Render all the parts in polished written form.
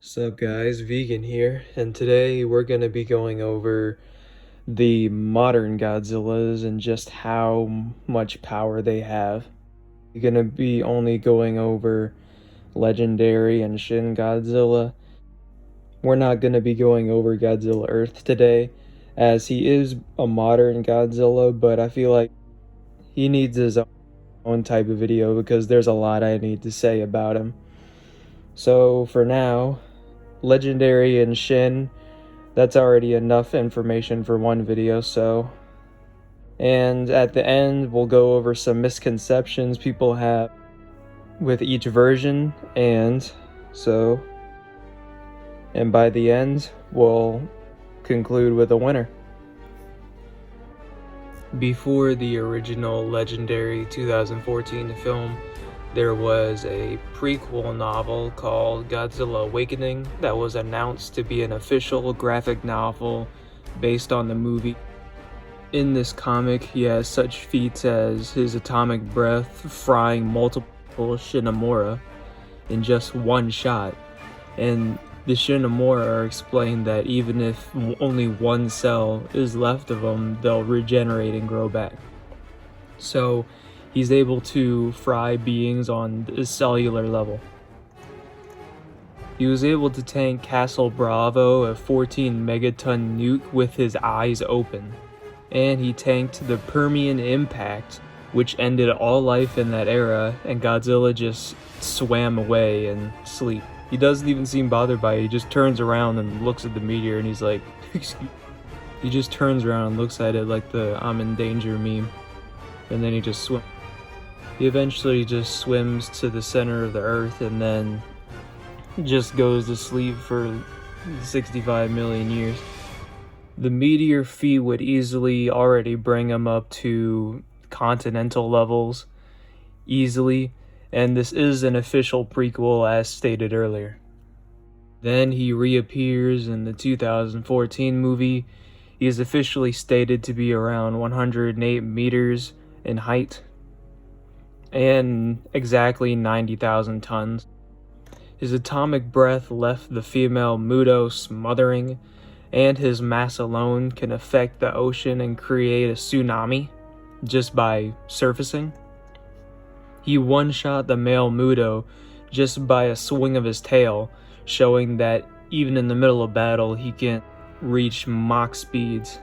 Sup guys, Vegan here, and today we're going to be going over the modern Godzillas and just how much power they have. We're going to be only going over Legendary and Shin Godzilla. We're not going to be going over Godzilla Earth today, as he is a modern Godzilla, but I feel like he needs his own type of video because there's a lot I need to say about him. So for now, Legendary and Shin, that's already enough information for one video, and at the end we'll go over some misconceptions people have with each version, and by the end we'll conclude with a winner. Before the original Legendary 2014 film, there was a prequel novel called Godzilla Awakening that was announced to be an official graphic novel based on the movie. In this comic, he has such feats as his atomic breath frying multiple Shinomura in just one shot, and the Shinomura are explained that even if only one cell is left of them, they'll regenerate and grow back. So he's able to fry beings on the cellular level. He was able to tank Castle Bravo, a 14 megaton nuke, with his eyes open. And he tanked the Permian impact, which ended all life in that era, and Godzilla just swam away in sleep. He doesn't even seem bothered by it. He just turns around and looks at the meteor and he's like, excuse. He just turns around and looks at it like the I'm in danger meme. And then he just swims. He eventually just swims to the center of the earth and then just goes to sleep for 65 million years. The meteor feat would easily already bring him up to continental levels, easily, and this is an official prequel as stated earlier. Then he reappears in the 2014 movie. He is officially stated to be around 108 meters in height and exactly 90,000 tons. His atomic breath left the female Muto smothering, and his mass alone can affect the ocean and create a tsunami just by surfacing. He one-shot the male Muto just by a swing of his tail, showing that even in the middle of battle he can reach Mach speeds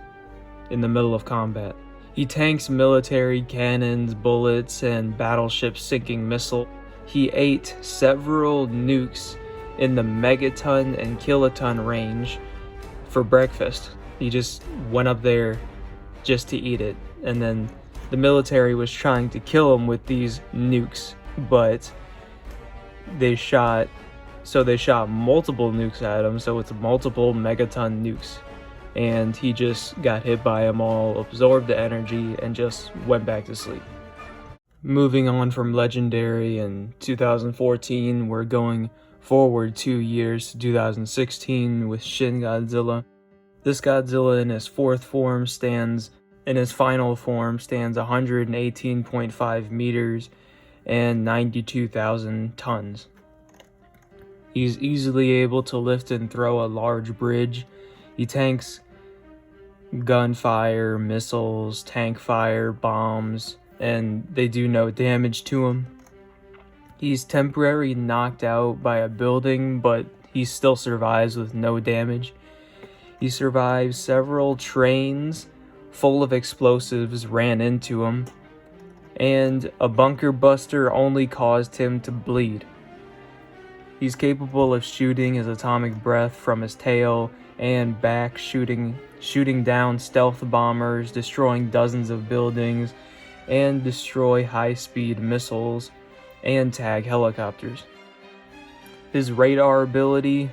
in the middle of combat. He tanks military cannons, bullets, and battleship sinking missiles. He ate several nukes in the megaton and kiloton range for breakfast. He just went up there just to eat it, and then the military was trying to kill him with these nukes, but they shot multiple nukes at him, so it's multiple megaton nukes, and he just got hit by them all, absorbed the energy, and just went back to sleep. Moving on from Legendary in 2014, we're going forward 2 years to 2016 with Shin Godzilla. This Godzilla in his final form stands 118.5 meters and 92,000 tons. He's easily able to lift and throw a large bridge. He tanks gunfire, missiles, tank fire, bombs, and they do no damage to him. He's temporarily knocked out by a building, but he still survives with no damage. He survives several trains full of explosives ran into him, and a bunker buster only caused him to bleed. He's capable of shooting his atomic breath from his tail and back, shooting down stealth bombers, destroying dozens of buildings, and destroy high-speed missiles and tag helicopters. His radar ability,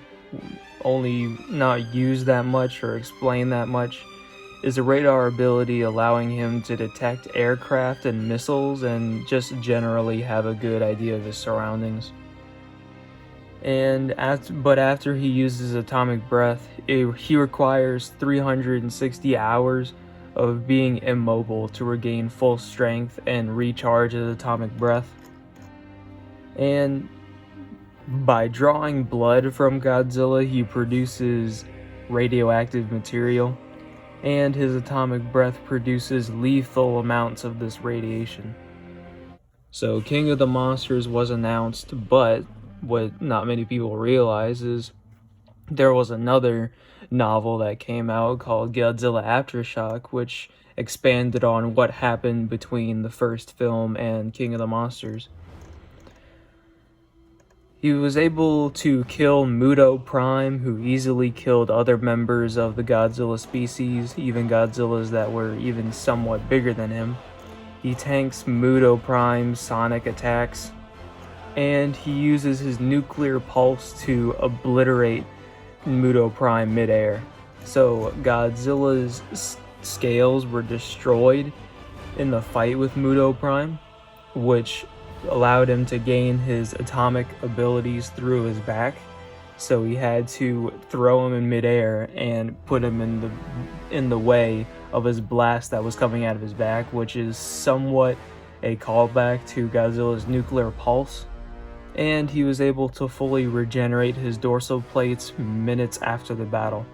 only not used that much or explained that much, is a radar ability allowing him to detect aircraft and missiles and just generally have a good idea of his surroundings. But after he uses atomic breath, he requires 360 hours of being immobile to regain full strength and recharge his atomic breath. And By drawing blood from Godzilla, he produces radioactive material, and his atomic breath produces lethal amounts of this radiation. So King of the Monsters was announced, but what not many people realize is there was another novel that came out called Godzilla Aftershock, which expanded on what happened between the first film and King of the Monsters. He was able to kill Muto Prime, who easily killed other members of the Godzilla species, even Godzillas that were even somewhat bigger than him. He tanks Muto Prime's sonic attacks, and he uses his nuclear pulse to obliterate Muto Prime midair. So Godzilla's scales were destroyed in the fight with Muto Prime, which allowed him to gain his atomic abilities through his back. So he had to throw him in midair and put him in the way of his blast that was coming out of his back, which is somewhat a callback to Godzilla's nuclear pulse. And he was able to fully regenerate his dorsal plates minutes after the battle,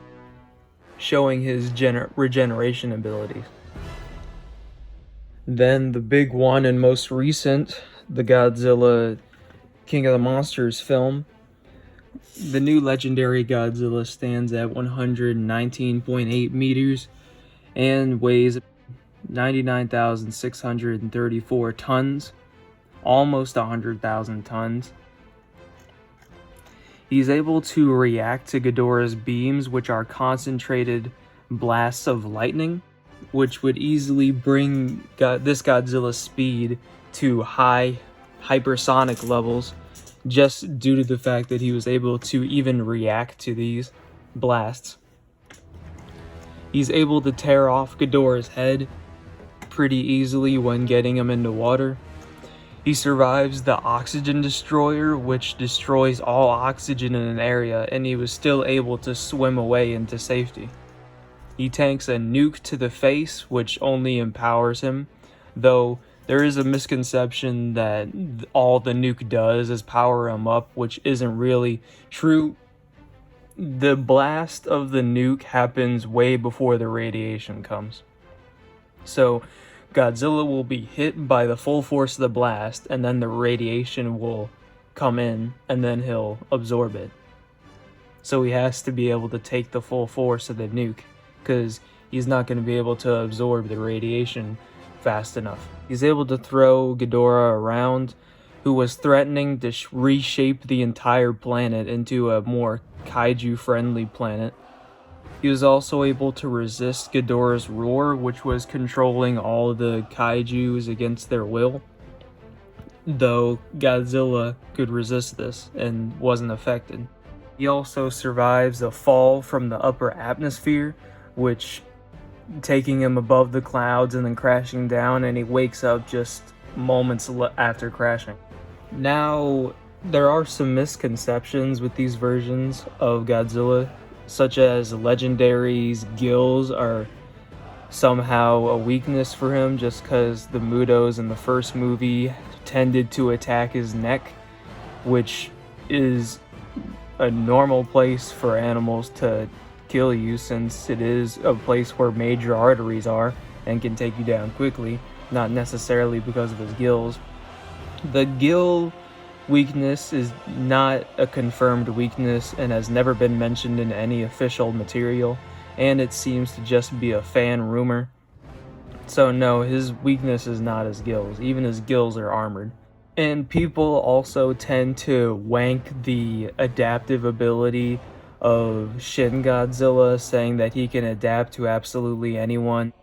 showing his regeneration abilities. Then the big one and most recent, the Godzilla King of the Monsters film. The new legendary Godzilla stands at 119.8 meters and weighs 99,634 tons, almost 100,000 tons. He's able to react to Ghidorah's beams, which are concentrated blasts of lightning, which would easily bring this Godzilla's speed to high hypersonic levels, just due to the fact that he was able to even react to these blasts. He's able to tear off Ghidorah's head pretty easily when getting him into water. He survives the oxygen destroyer, which destroys all oxygen in an area, and he was still able to swim away into safety. He tanks a nuke to the face, which only empowers him, though there is a misconception that all the nuke does is power him up, which isn't really true. The blast of the nuke happens way before the radiation comes. So Godzilla will be hit by the full force of the blast, and then the radiation will come in, and then he'll absorb it. So he has to be able to take the full force of the nuke, because he's not going to be able to absorb the radiation fast enough. He's able to throw Ghidorah around, who was threatening to reshape the entire planet into a more kaiju-friendly planet. He was also able to resist Ghidorah's roar, which was controlling all the kaijus against their will, though Godzilla could resist this and wasn't affected. He also survives a fall from the upper atmosphere, which taking him above the clouds and then crashing down, and he wakes up just moments after crashing. Now, there are some misconceptions with these versions of Godzilla, such as Legendary's gills are somehow a weakness for him just because the Mutos in the first movie tended to attack his neck, which is a normal place for animals to kill you, since it is a place where major arteries are and can take you down quickly, not necessarily because of his gills. The gill weakness is not a confirmed weakness and has never been mentioned in any official material, and it seems to just be a fan rumor. So no, his weakness is not his gills. Even his gills are armored. And people also tend to wank the adaptive ability of Shin Godzilla, saying that he can adapt to absolutely anyone.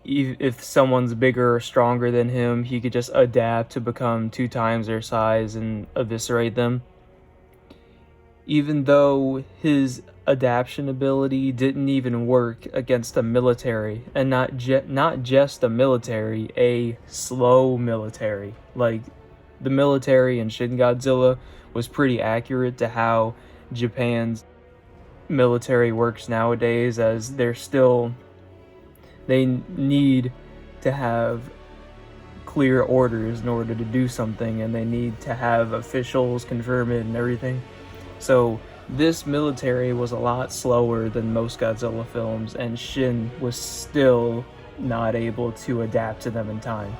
If someone's bigger or stronger than him, he could just adapt to become 2 times their size and eviscerate them. Even though his adaptation ability didn't even work against a military, and not just a military, a slow military. Like, the military in Shin Godzilla was pretty accurate to how Japan's military works nowadays, as they need to have clear orders in order to do something, and they need to have officials confirm it and everything. So this military was a lot slower than most Godzilla films, and Shin was still not able to adapt to them in time.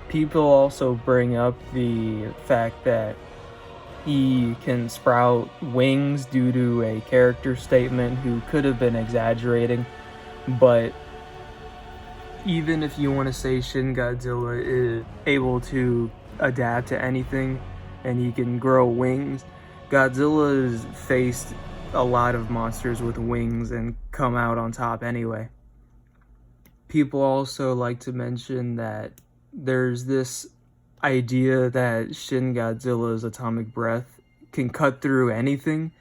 People also bring up the fact that he can sprout wings due to a character statement who could have been exaggerating, but even if you want to say Shin Godzilla is able to adapt to anything and he can grow wings, Godzilla has faced a lot of monsters with wings and come out on top anyway. People also like to mention that there's this idea that Shin Godzilla's atomic breath can cut through anything,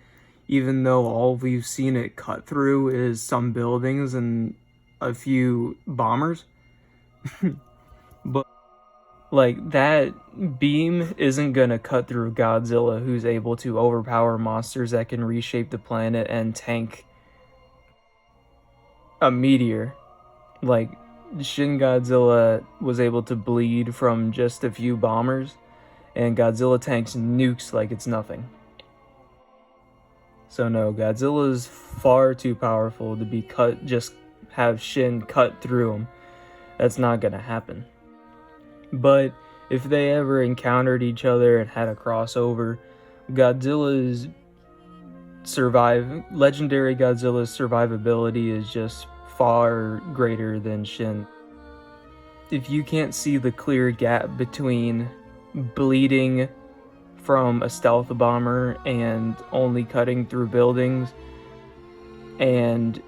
even though all we've seen it cut through is some buildings and a few bombers. But like, that beam isn't gonna cut through Godzilla, who's able to overpower monsters that can reshape the planet and tank a meteor. Like, Shin Godzilla was able to bleed from just a few bombers, and Godzilla tanks nukes like it's nothing. So no, Godzilla is far too powerful to be just have Shin cut through him. That's not gonna happen. But if they ever encountered each other and had a crossover, legendary Godzilla's survivability is just far greater than Shin. If you can't see the clear gap between bleeding from a stealth bomber and only cutting through buildings and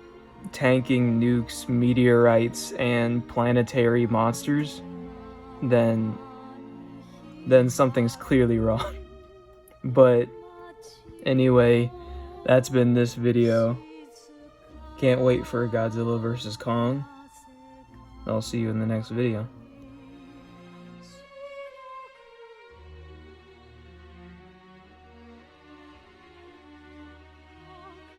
tanking nukes, meteorites, and planetary monsters, then something's clearly wrong. But anyway, that's been this video. Can't wait for Godzilla vs. Kong. I'll see you in the next video.